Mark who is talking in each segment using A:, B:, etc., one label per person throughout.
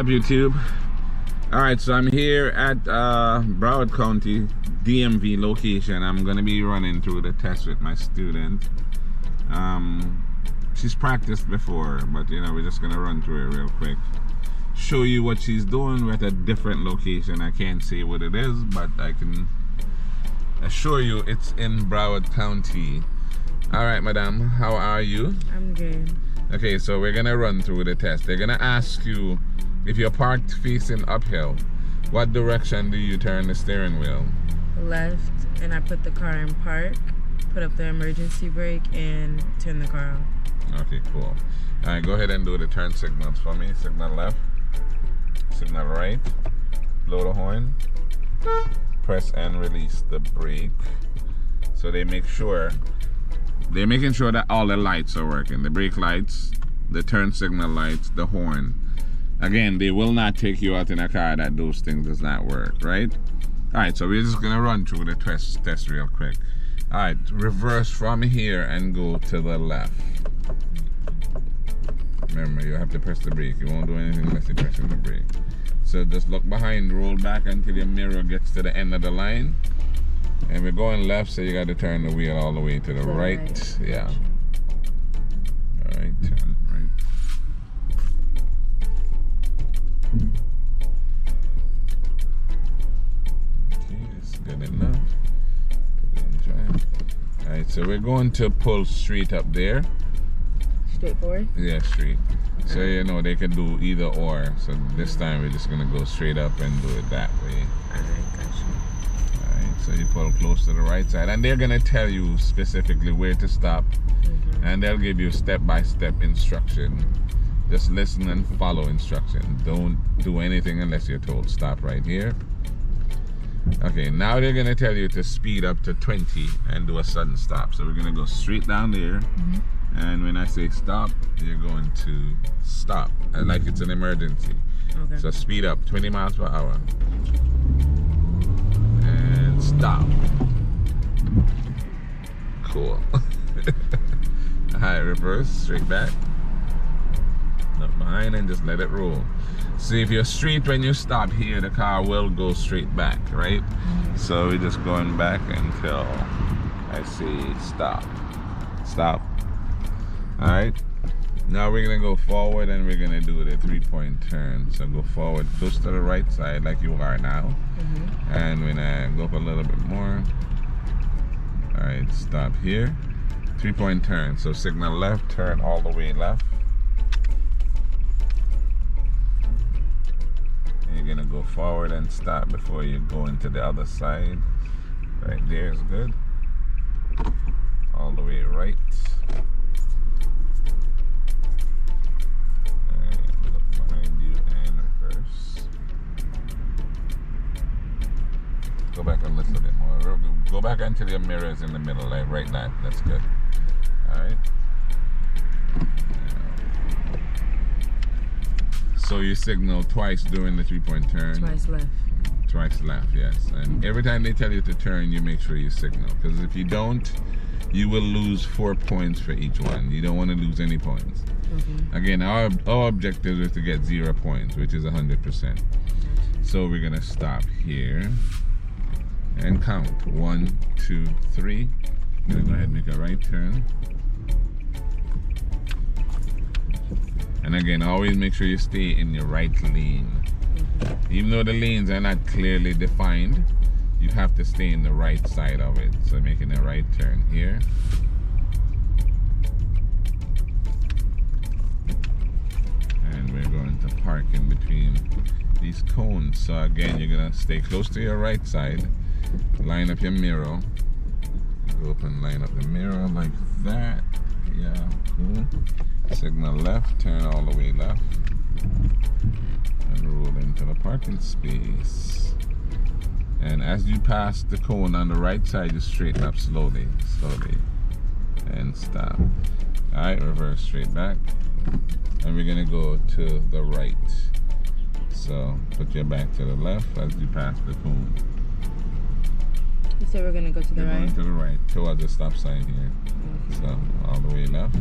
A: Up YouTube. Alright, so I'm here at Broward County DMV location. I'm gonna be running through the test with my student. She's practiced before, but you know, we're just gonna run through it real quick, show you what she's doing. We're at a different location. I can't say what it is, but I can assure you it's in Broward County. Alright, madam, how are you?
B: I'm good.
A: Okay, so we're gonna run through the test. They're gonna ask you, if you're parked facing uphill, what direction do you turn the steering wheel?
B: Left, and I put the car in park, put up the emergency brake, and turn the car off.
A: Okay, cool. Alright, go ahead and do the turn signals for me. Signal left, signal right, blow the horn, press and release the brake. So they're making sure that all the lights are working. The brake lights, the turn signal lights, the horn. Again, they will not take you out in a car that those things does not work, right? Alright, so we're just gonna run through the test real quick. Alright, reverse from here and go to the left. Remember, you have to press the brake. You won't do anything unless you're pressing the brake. So just look behind, roll back until your mirror gets to the end of the line. And we're going left, so you got to turn the wheel all the way to the right. Yeah. Alright, turn right. Okay, that's good enough. Put it in drive. Alright, so we're going to pull straight up there.
B: Straight forward?
A: Yeah, straight. So you know they can do either or. So this time we're just gonna go straight up and do it that way.
B: Alright, gotcha.
A: Alright, so you pull close to the right side, and they're gonna tell you specifically where to stop, and they'll give you step-by-step instruction. Just listen and follow instruction. Don't do anything unless you're told. Stop right here. Okay, now they're gonna tell you to speed up to 20 and do a sudden stop. So we're gonna go straight down there, and when I say stop, you're going to stop, like it's an emergency.
B: Okay.
A: So speed up 20 miles per hour and stop. Cool. Alright, reverse, straight back. Look behind and just let it roll. See, if you're straight when you stop here, the car will go straight back, right? So we're just going back until I say stop. Stop. Alright. Now we're gonna go forward and we're gonna do the 3-point turn. So go forward close to the right side like you are now. And when I go up a little bit more. Alright, stop here. 3-point turn. So signal left, turn all the way left. And you're gonna go forward and stop before you go into the other side. Right there is good. All the way right. And look behind you and reverse. Go back a little bit more. Go back until your mirror is in the middle, like right now. That's good. Alright. So you signal twice during the 3-point turn.
B: Twice left.
A: Twice left, yes. And every time they tell you to turn, you make sure you signal. Because if you don't, you will lose 4 points for each one. You don't want to lose any points. Again, our objective is to get 0 points, which is 100%. So we're going to stop here and count. 1, 2, 3. I'm going to go ahead and make a right turn. And again, always make sure you stay in your right lane. Even though the lanes are not clearly defined, you have to stay in the right side of it. So making a right turn here. And we're going to park in between these cones. So again, you're gonna stay close to your right side. Line up your mirror. Go up and line up the mirror like that. Yeah, cool. Signal left, turn all the way left, and roll into the parking space. And as you pass the cone on the right side, just straighten up slowly, and stop. Alright, reverse straight back. And we're gonna go to the right. So put your back to the left as you pass the cone.
B: You said we're gonna go to the right?
A: Going to the right, towards the stop sign here. So all the way left.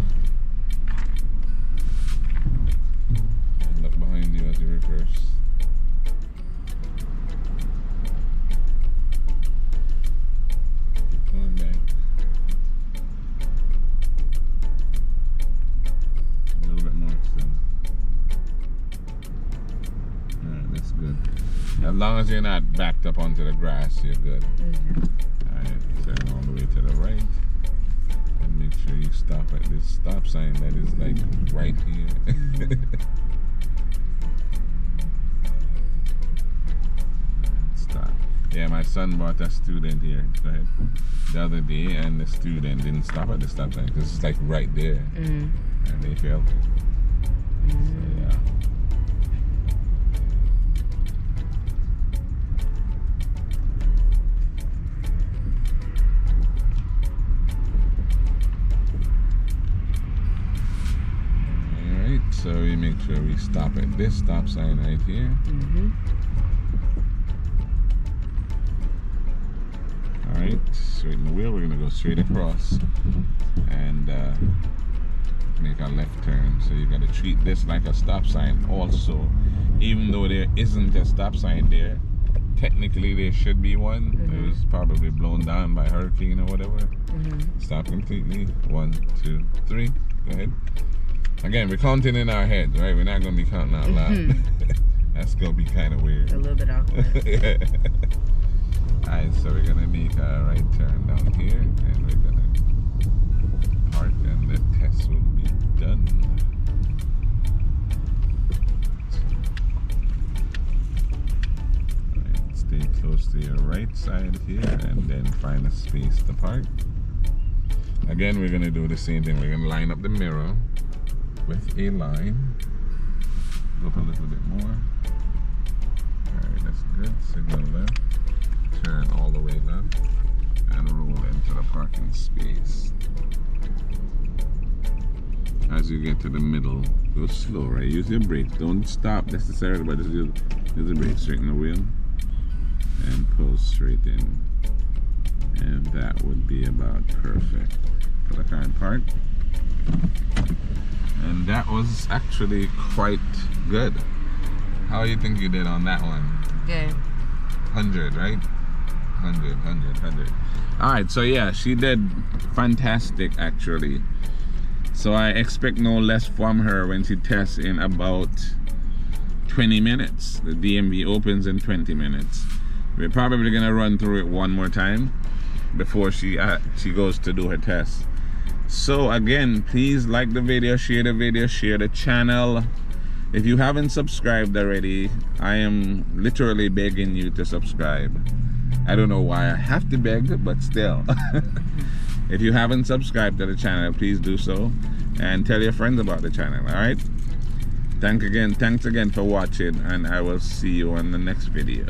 A: Look behind you as you reverse. Keep going back. A little bit more still. Alright, that's good. As long as you're not backed up onto the grass, you're good. Alright, turn all the way to the right. And make sure you stop at this stop sign that is like right here. Stop. Yeah, my son brought a student here. Go ahead. The other day, and the student didn't stop at the stop sign because it's like right there. And they failed. So, yeah. So we make sure we stop at this stop sign right here. Alright, straighten the wheel. We're going to go straight across and make a left turn. So you got to treat this like a stop sign also. Even though there isn't a stop sign there, technically there should be one. It was probably blown down by a hurricane or whatever. Stop completely. 1, 2, 3. Go ahead. Again, we're counting in our heads, right? We're not going to be counting out loud. That's going to be kind of weird.
B: A little bit awkward.
A: Alright, so we're going to make a right turn down here. And we're going to park and the test will be done. Alright, stay close to your right side here and then find a space to park. Again, we're going to do the same thing. We're going to line up the mirror with a line. Go up a little bit more. Alright, that's good. Signal left. Turn all the way left and roll into the parking space. As you get to the middle, go slow, right? Use your brakes. Don't stop necessarily, but just use the brakes. Straighten the wheel and pull straight in. And that would be about perfect. Put the car in park. And that was actually quite good. How do you think you did on that one?
B: Good.
A: 100, right? 100. Alright, so yeah, she did fantastic actually. So I expect no less from her when she tests in about 20 minutes. The DMV opens in 20 minutes. We're probably gonna run through it one more time before she goes to do her test. So again, please like the video, share the channel. If you haven't subscribed already, I am literally begging you to subscribe. I don't know why I have to beg, but still. If you haven't subscribed to the channel, please do so and tell your friends about the channel. Alright, thanks again for watching, and I will see you on the next video.